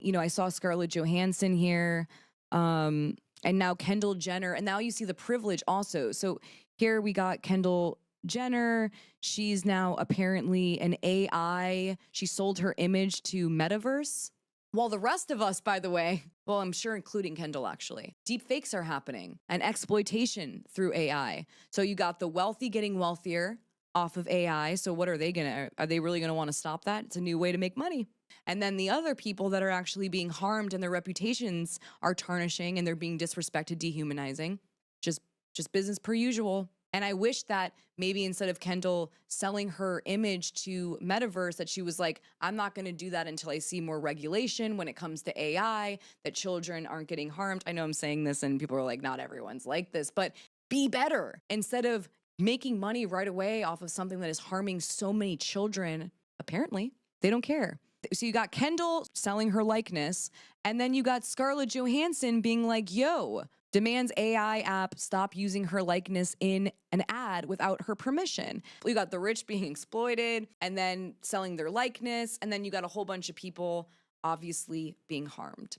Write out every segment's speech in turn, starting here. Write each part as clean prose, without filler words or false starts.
you know, I saw Scarlett Johansson here, and now Kendall Jenner, and now you see the privilege also. So here we got Kendall Jenner. She's now apparently an AI. She sold her image to Metaverse. While the rest of us, by the way, well, I'm sure including Kendall actually, deep fakes are happening and exploitation through AI. So you got the wealthy getting wealthier off of AI. So what are they really gonna want to stop that? It's a new way to make money. And then the other people that are actually being harmed and their reputations are tarnishing and they're being disrespected, dehumanizing, just business per usual. And I wish that maybe instead of Kendall selling her image to Metaverse, that she was like, I'm not going to do that until I see more regulation when it comes to AI, that children aren't getting harmed. I know I'm saying this and people are like, not everyone's like this, but be better. Instead of making money right away off of something that is harming so many children, apparently they don't care. So you got Kendall selling her likeness, and then you got Scarlett Johansson being like, yo, demands AI app stop using her likeness in an ad without her permission. You got the rich being exploited and then selling their likeness, and then you got a whole bunch of people obviously being harmed.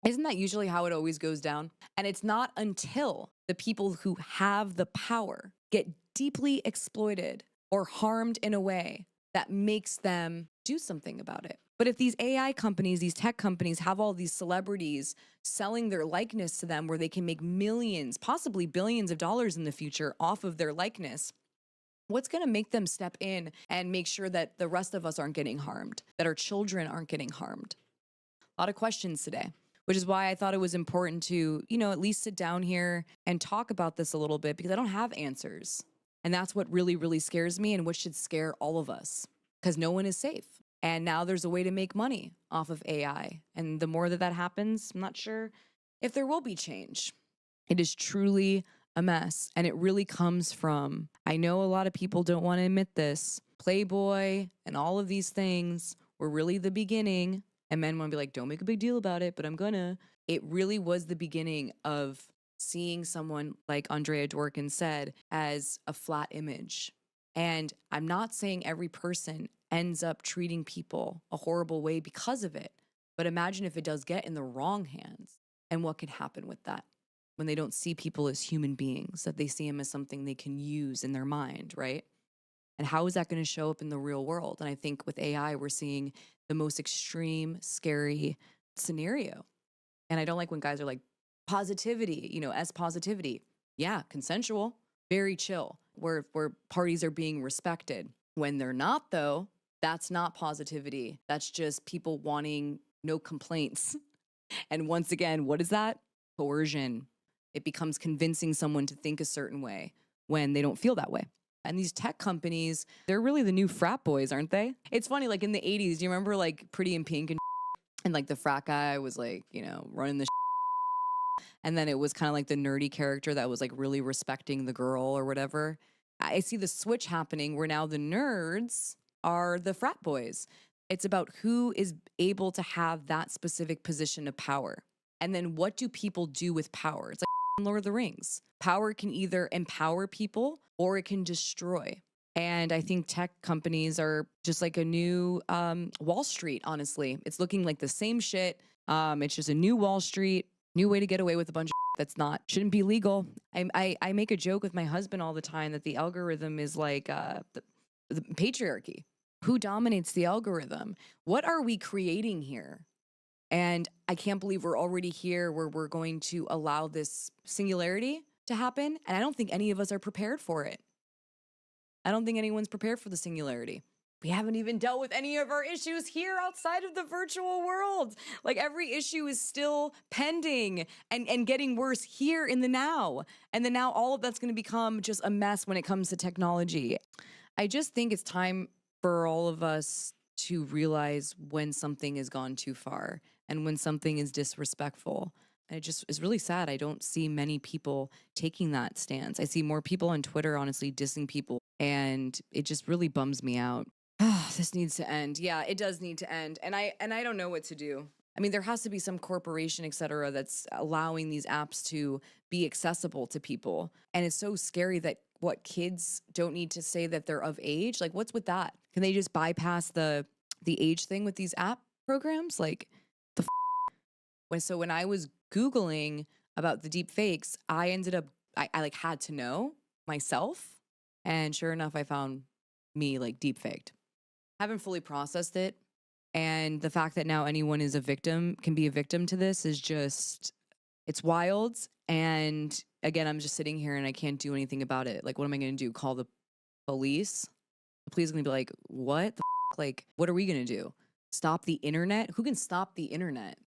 Isn't that usually how it always goes down? And it's not until the people who have the power get deeply exploited or harmed in a way that makes them do something about it. But if these AI companies, these tech companies have all these celebrities selling their likeness to them where they can make millions, possibly billions of dollars in the future off of their likeness, what's going to make them step in and make sure that the rest of us aren't getting harmed, that our children aren't getting harmed? A lot of questions today, which is why I thought it was important to, you know, at least sit down here and talk about this a little bit, because I don't have answers. And that's what really, really scares me and what should scare all of us, because no one is safe. And now there's a way to make money off of AI. And the more that happens, I'm not sure if there will be change. It is truly a mess. And it really comes from, I know a lot of people don't want to admit this, Playboy and all of these things were really the beginning. And men want to be like, don't make a big deal about it, but I'm gonna. It really was the beginning of seeing someone like Andrea Dworkin said as a flat image. And I'm not saying every person ends up treating people a horrible way because of it. But imagine if it does get in the wrong hands and what can happen with that when they don't see people as human beings, that they see them as something they can use in their mind, right? And how is that going to show up in the real world? And I think with AI, we're seeing the most extreme, scary scenario. And I don't like when guys are like, positivity, you know, S positivity. Yeah, consensual, very chill, where parties are being respected. When they're not, though, that's not positivity. That's just people wanting no complaints. And once again, what is that? Coercion. It becomes convincing someone to think a certain way when they don't feel that way. And these tech companies, they're really the new frat boys, aren't they? It's funny, like in the 80s, do you remember like Pretty in Pink and like the frat guy was like, you know, running the and then it was kind of like the nerdy character that was like really respecting the girl or whatever. I see the switch happening where now the nerds are the frat boys. It's about who is able to have that specific position of power. And then what do people do with power? It's like Lord of the Rings. Power can either empower people or it can destroy. And I think tech companies are just like a new Wall Street, honestly. It's looking like the same shit. It's just a new Wall Street, new way to get away with a bunch of that's shouldn't be legal. I make a joke with my husband all the time that the algorithm is like the patriarchy. Who dominates the algorithm? What are we creating here? And I can't believe we're already here where we're going to allow this singularity to happen. And I don't think any of us are prepared for it. I don't think anyone's prepared for the singularity. We haven't even dealt with any of our issues here outside of the virtual world. Like every issue is still pending and getting worse here in the now. And then now all of that's going to become just a mess when it comes to technology. I just think it's time for all of us to realize when something has gone too far and when something is disrespectful. And it just is really sad. I don't see many people taking that stance. I see more people on Twitter, honestly, dissing people. And it just really bums me out. This needs to end. Yeah, it does need to end. And I don't know what to do. I mean, there has to be some corporation, et cetera, that's allowing these apps to be accessible to people. And it's so scary that kids don't need to say that they're of age. Like, what's with that? Can they just bypass the age thing with these app programs? Like, When I was Googling about the deep fakes, I ended up, I like had to know myself. And sure enough, I found me like deep faked. Haven't fully processed it. And the fact that now anyone is a victim, can be a victim to this, is just, it's wild. And again, I'm just sitting here and I can't do anything about it. Like, what am I going to do? Call the police? The police are going to be like, what the f-? Like, what are we going to do? Stop the internet? Who can stop the internet?